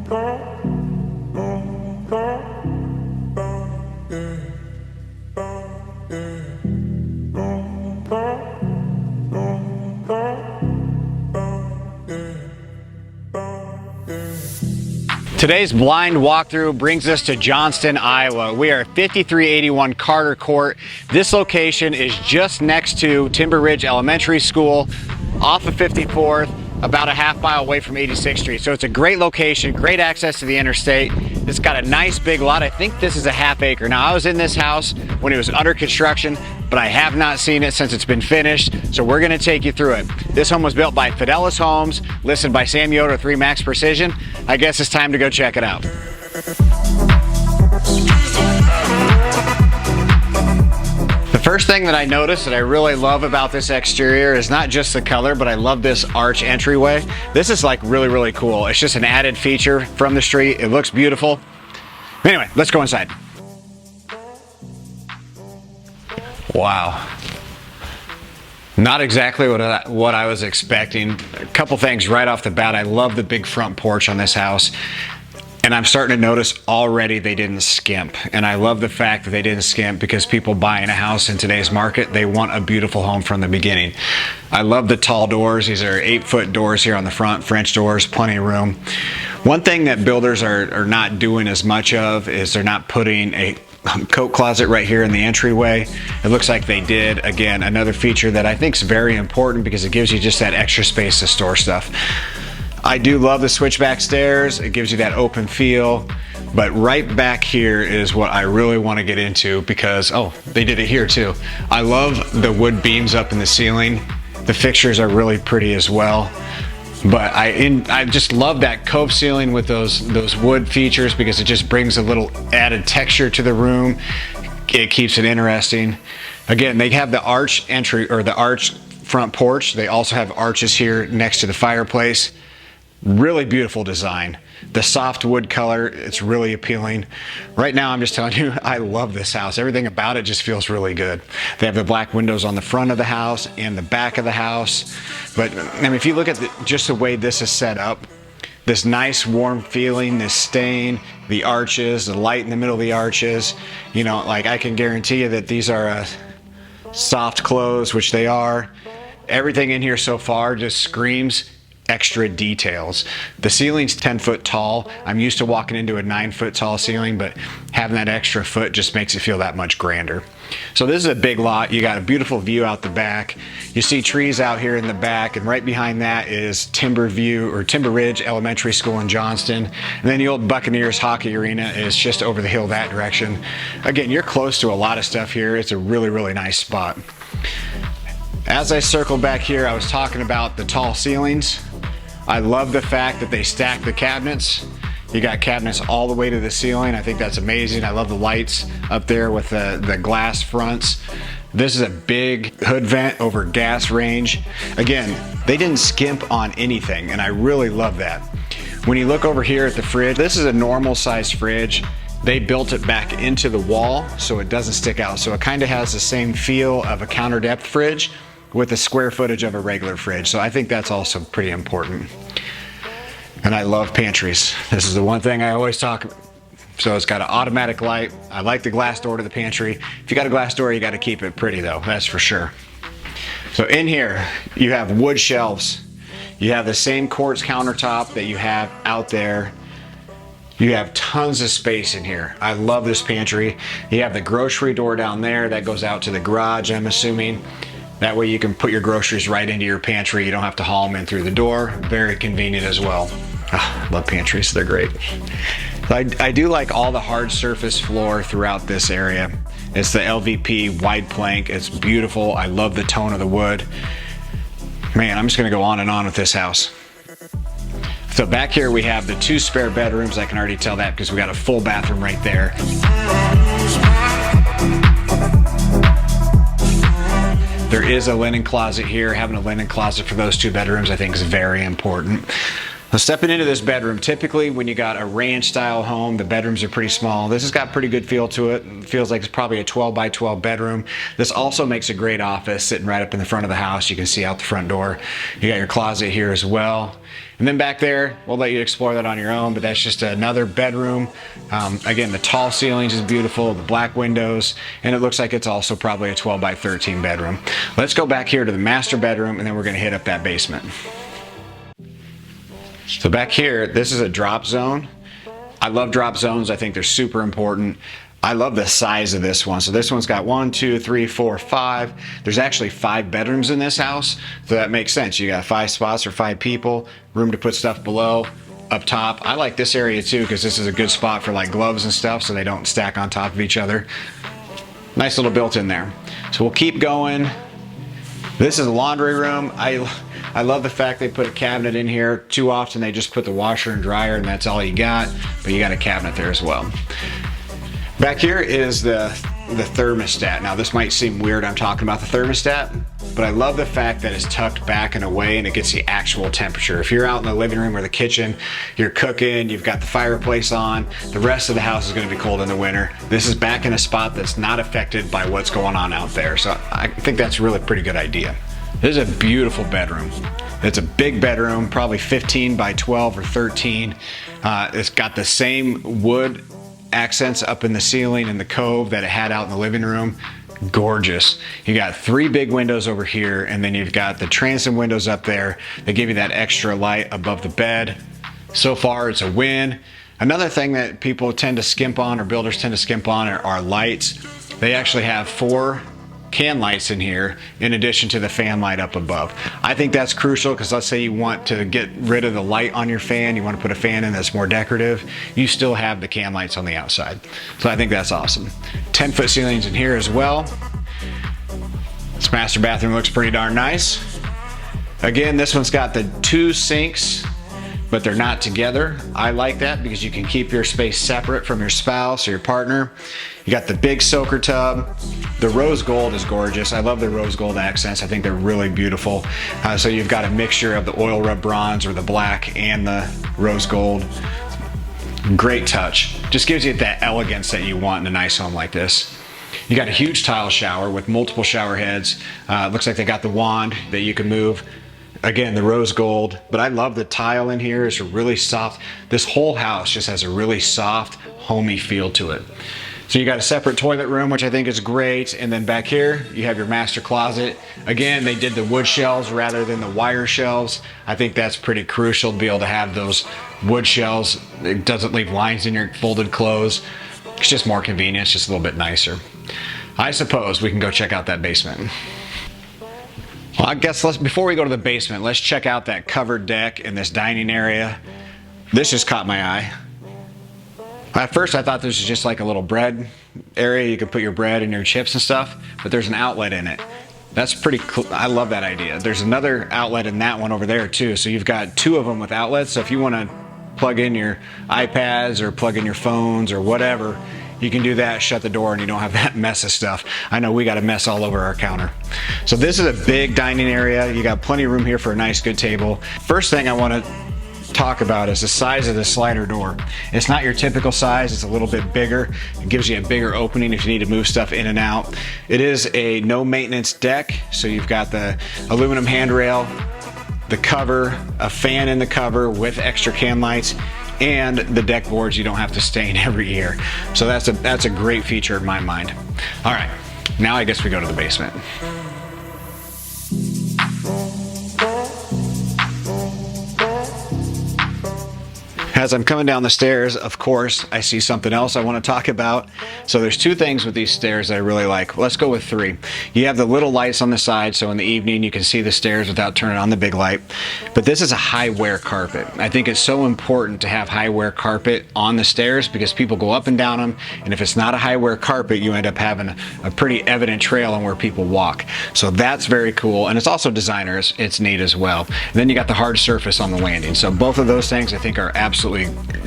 Today's blind walkthrough brings us to Johnston, Iowa. We are at 5381 Carter Court. This location is just next to Timber Ridge Elementary School, off of 54th, about a half mile away from 86th Street. So it's a great location, great access to the interstate. It's got a nice big lot. I think this is a half acre. Now, I was in this house when it was under construction, but I have not seen it since it's been finished, so we're gonna take you through it. This home was built by Fidelis Homes, listed by Sam Yoder 3 Max Precision. I guess it's time to go check it out. The first thing that I noticed that I really love about this exterior is not just the color, but I love this arch entryway. This is like really, really cool. It's just an added feature from the street. It looks beautiful. Anyway, let's go inside. Wow. Not exactly what I was expecting. A couple things right off the bat. I love the big front porch on this house. And I'm starting to notice already they didn't skimp. And I love the fact that they didn't skimp, because people buying a house in today's market, they want a beautiful home from the beginning. I love the tall doors. These are 8-foot doors here on the front, French doors, plenty of room. One thing that builders are not doing as much of is they're not putting a coat closet right here in the entryway. It looks like they did. Again, another feature that I think is very important, because it gives you just that extra space to store stuff. I do love the switchback stairs. It gives you that open feel. But right back here is what I really want to get into, because, oh, they did it here too. I love the wood beams up in the ceiling. The fixtures are really pretty as well. But I just love that cove ceiling with those wood features, because it just brings a little added texture to the room. It keeps it interesting. Again, they have the arch entry, or the arch front porch. They also have arches here next to the fireplace. Really beautiful design. The soft wood color, it's really appealing. Right now, I'm just telling you, I love this house. Everything about it just feels really good. They have the black windows on the front of the house and the back of the house. But I mean, if you look at just the way this is set up, this nice warm feeling, this stain, the arches, the light in the middle of the arches, you know, like, I can guarantee you that these are soft close, which they are. Everything in here so far just screams extra details. The ceiling's 10 foot tall. I'm used to walking into a 9 foot tall ceiling, but having that extra foot just makes it feel that much grander. So this is a big lot. You got a beautiful view out the back. You see trees out here in the back, and right behind that is Timber Ridge Elementary School in Johnston. And then the old Buccaneers hockey arena is just over the hill that direction. Again, you're close to a lot of stuff here. It's a really, really nice spot. As I circle back here, I was talking about the tall ceilings. I love the fact that they stack the cabinets. You got cabinets all the way to the ceiling. I think that's amazing. I love the lights up there with the glass fronts. This is a big hood vent over gas range. Again, they didn't skimp on anything, and I really love that. When you look over here at the fridge, this is a normal size fridge. They built it back into the wall so it doesn't stick out. So it kind of has the same feel of a counter depth fridge with the square footage of a regular fridge. So I think that's also pretty important. And I love pantries. This is the one thing I always talk about. So it's got an automatic light. I like the glass door to the pantry. If you got a glass door, you got to keep it pretty though, that's for sure. So in here, you have wood shelves. You have the same quartz countertop that you have out there. You have tons of space in here. I love this pantry. You have the grocery door down there that goes out to the garage, I'm assuming. That way you can put your groceries right into your pantry. You don't have to haul them in through the door. Very convenient as well. I love pantries, they're great. I do like all the hard surface floor throughout this area. It's the LVP wide plank. It's beautiful. I love the tone of the wood. Man, I'm just gonna go on and on with this house. So back here we have the 2 spare bedrooms. I can already tell that because we got a full bathroom right there. There is a linen closet here. Having a linen closet for those 2 bedrooms I think is very important. Stepping into this bedroom, typically when you got a ranch style home, the bedrooms are pretty small. This has got pretty good feel to it. It feels like it's probably a 12 by 12 bedroom. This also makes a great office sitting right up in the front of the house. You can see out the front door. You got your closet here as well. And then back there, we'll let you explore that on your own, but that's just another bedroom. Again, the tall ceilings is beautiful, the black windows, and it looks like it's also probably a 12 by 13 bedroom. Let's go back here to the master bedroom, and then we're gonna hit up that basement. So back here, this is a drop zone. I love drop zones. I think they're super important. I love the size of this one. So this one's got 1, 2, 3, 4, 5. There's actually 5 bedrooms in this house. So that makes sense. You got 5 spots for 5 people, room to put stuff below, up top. I like this area too because this is a good spot for like gloves and stuff so they don't stack on top of each other. Nice little built-in there. So we'll keep going. This is a laundry room. I love the fact they put a cabinet in here. Too often they just put the washer and dryer and that's all you got, but you got a cabinet there as well. Back here is the thermostat. Now this might seem weird I'm talking about the thermostat, but I love the fact that it's tucked back and away and it gets the actual temperature. If you're out in the living room or the kitchen, you're cooking, you've got the fireplace on, the rest of the house is gonna be cold in the winter. This is back in a spot that's not affected by what's going on out there. So I think that's a really pretty good idea. This is a beautiful bedroom. It's a big bedroom, probably 15 by 12 or 13. It's got the same wood accents up in the ceiling and the cove that it had out in the living room. Gorgeous. You got 3 big windows over here, and then you've got the transom windows up there that give you that extra light above the bed. So far, it's a win. Another thing that people tend to skimp on, or builders tend to skimp on, are lights. They actually have 4 can lights in here in addition to the fan light up above. I think that's crucial because let's say you want to get rid of the light on your fan, you want to put a fan in that's more decorative, you still have the can lights on the outside. So I think that's awesome. 10-foot ceilings in here as well. This master bathroom looks pretty darn nice. Again, this one's got the 2 sinks, but they're not together. I like that because you can keep your space separate from your spouse or your partner. You got the big soaker tub. The rose gold is gorgeous. I love the rose gold accents. I think they're really beautiful. So you've got a mixture of the oil rub bronze or the black and the rose gold. Great touch. Just gives you that elegance that you want in a nice home like this. You got a huge tile shower with multiple shower heads. Looks like they got the wand that you can move. Again, the rose gold, but I love the tile in here. It's really soft. This whole house just has a really soft, homey feel to it. So you got a separate toilet room, which I think is great. And then back here, you have your master closet. Again, they did the wood shelves rather than the wire shelves. I think that's pretty crucial to be able to have those wood shelves. It doesn't leave lines in your folded clothes. It's just more convenient, it's just a little bit nicer. I suppose we can go check out that basement. Well, I guess before we go to the basement, let's check out that covered deck in this dining area. This just caught my eye. At first I thought this was just like a little bread area. You could put your bread and your chips and stuff, but there's an outlet in it. That's pretty cool. I love that idea. There's another outlet in that one over there too. So you've got 2 of them with outlets. So if you want to plug in your iPads or plug in your phones or whatever, you can do that, shut the door, and you don't have that mess of stuff. I know we got a mess all over our counter. So this is a big dining area. You got plenty of room here for a nice, good table. First thing I want to talk about is the size of the slider door. It's not your typical size. It's a little bit bigger. It gives you a bigger opening if you need to move stuff in and out. It is a no maintenance deck. So you've got the aluminum handrail, the cover, a fan in the cover with extra can lights, and the deck boards you don't have to stain every year. So that's a great feature in my mind. All right, now I guess we go to the basement. As I'm coming down the stairs, of course, I see something else I want to talk about. So there's 2 things with these stairs that I really like. Let's go with 3. You have the little lights on the side, so in the evening you can see the stairs without turning on the big light. But this is a high wear carpet. I think it's so important to have high wear carpet on the stairs because people go up and down them, and if it's not a high wear carpet, you end up having a pretty evident trail on where people walk. So that's very cool, and it's also designer. It's neat as well. And then you got the hard surface on the landing. So both of those things I think are absolutely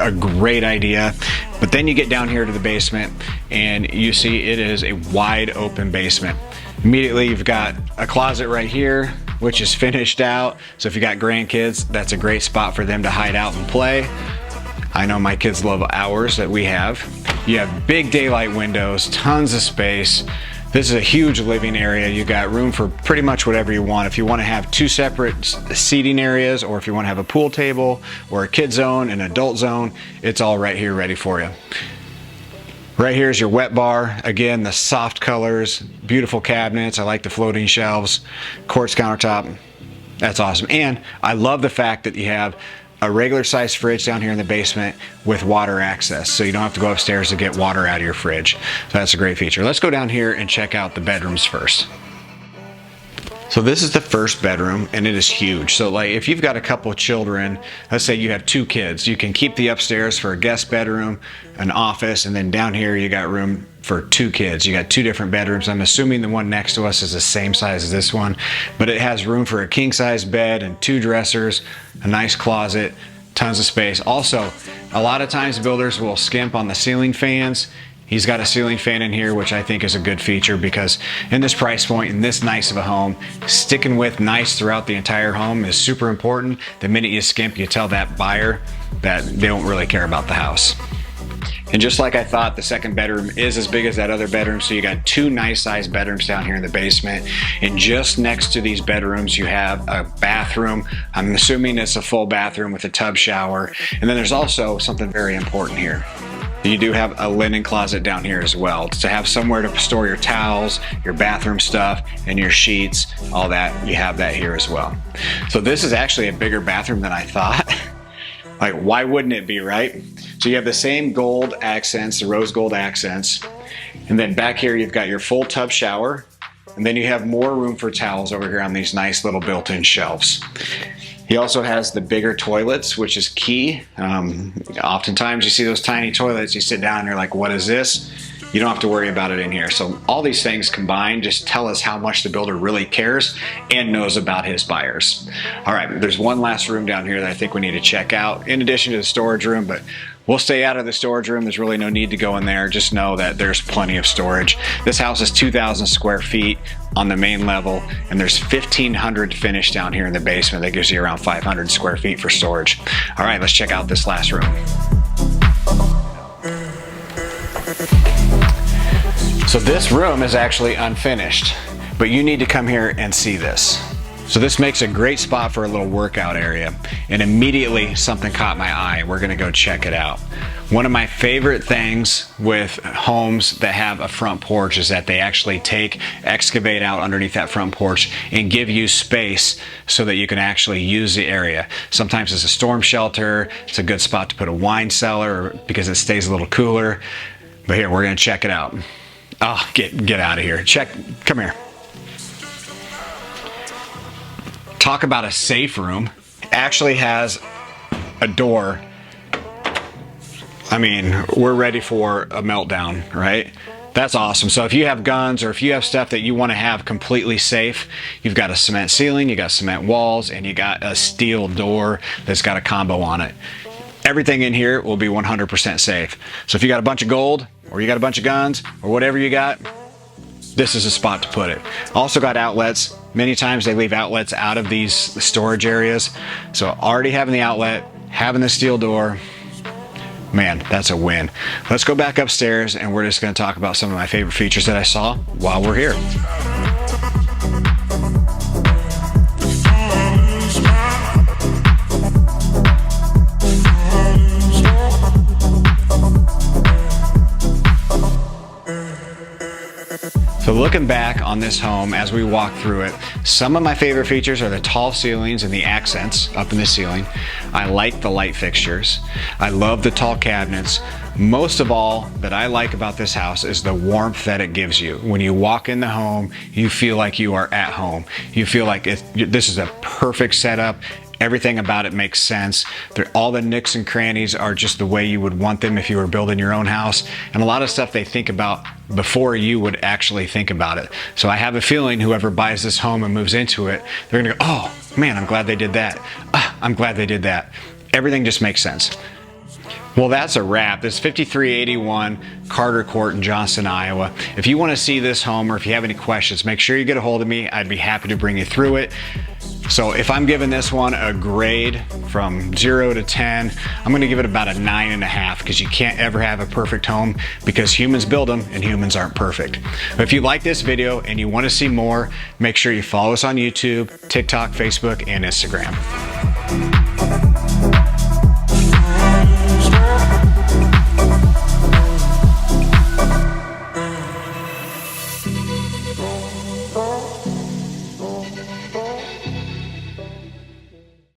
a great idea. But then you get down here to the basement and you see it is a wide open basement. Immediately you've got a closet right here, which is finished out. So if you got grandkids, that's a great spot for them to hide out and play. I know my kids love ours that we have. You have big daylight windows, tons of space. This is a huge living area. You got room for pretty much whatever you want. If you want to have two separate seating areas, or if you want to have a pool table or a kid zone, an adult zone, it's all right here ready for you. Right here is your wet bar. Again, the soft colors, beautiful cabinets. I like the floating shelves, quartz countertop. That's awesome. And I love the fact that you have a regular sized fridge down here in the basement with water access, so you don't have to go upstairs to get water out of your fridge. So that's a great feature. Let's go down here and check out the bedrooms first. So this is the first bedroom, and it is huge. So like if you've got a couple of children, let's say you have 2 kids, you can keep the upstairs for a guest bedroom, an office, and then down here you got room for 2 kids. You got 2 different bedrooms. I'm assuming the one next to us is the same size as this one, but it has room for a king size bed and 2 dressers, a nice closet, tons of space. Also, a lot of times builders will skimp on the ceiling fans. He's got a ceiling fan in here, which I think is a good feature, because in this price point, in this nice of a home, sticking with nice throughout the entire home is super important. The minute you skimp, you tell that buyer that they don't really care about the house. And just like I thought, the second bedroom is as big as that other bedroom. So you got 2 nice sized bedrooms down here in the basement. And just next to these bedrooms, you have a bathroom. I'm assuming it's a full bathroom with a tub shower. And then there's also something very important here. You do have a linen closet down here as well, to have somewhere to store your towels, your bathroom stuff, and your sheets, all that. You have that here as well. So this is actually a bigger bathroom than I thought. Like, why wouldn't it be, right? So you have the same gold accents, the rose gold accents. And then back here, you've got your full tub shower. And then you have more room for towels over here on these nice little built-in shelves. He also has the bigger toilets, which is key. Oftentimes you see those tiny toilets, you sit down and you're like, what is this? You don't have to worry about it in here. So all these things combined just tell us how much the builder really cares and knows about his buyers. All right, there's one last room down here that I think we need to check out, in addition to the storage room, but we'll stay out of the storage room. There's really no need to go in there. Just know that there's plenty of storage. This house is 2,000 square feet on the main level, and there's 1,500 finished down here in the basement. That gives you around 500 square feet for storage. All right, let's check out this last room. So this room is actually unfinished, but you need to come here and see this. So this makes a great spot for a little workout area, and immediately something caught my eye. We're gonna go check it out. One of my favorite things with homes that have a front porch is that they actually excavate out underneath that front porch and give you space so that you can actually use the area. Sometimes it's a storm shelter, it's a good spot to put a wine cellar because it stays a little cooler. But here, we're gonna check it out. Oh, get out of here. Come here. Talk about a safe room. It actually has a door. I mean, we're ready for a meltdown, right? That's awesome. So if you have guns, or if you have stuff that you want to have completely safe, you've got a cement ceiling, you got cement walls, and you got a steel door that's got a combo on it. Everything in here will be 100% safe. So if you got a bunch of gold, or you got a bunch of guns, or whatever you got, this is a spot to put it. Also got outlets. Many times they leave outlets out of these storage areas. So already having the outlet, having the steel door, man, that's a win. Let's go back upstairs, and we're just gonna talk about some of my favorite features that I saw while we're here. So looking back on this home as we walk through it, some of my favorite features are the tall ceilings and the accents up in the ceiling. I like the light fixtures. I love the tall cabinets. Most of all that I like about this house is the warmth that it gives you. When you walk in the home, you feel like you are at home. You feel like this is a perfect setup. Everything about it makes sense. All the nooks and crannies are just the way you would want them if you were building your own house. And a lot of stuff they think about before you would actually think about it. So I have a feeling whoever buys this home and moves into it, they're gonna go, oh man, I'm glad they did that. I'm glad they did that. Everything just makes sense. Well, that's a wrap. This 5381 Carter Court in Johnston, Iowa. If you want to see this home or if you have any questions, make sure you get a hold of me. I'd be happy to bring you through it. So if I'm giving this one a grade from 0 to 10, I'm going to give it about a 9.5, because you can't ever have a perfect home, because humans build them and humans aren't perfect. But if you like this video and you want to see more, make sure you follow us on YouTube, TikTok, Facebook, and Instagram.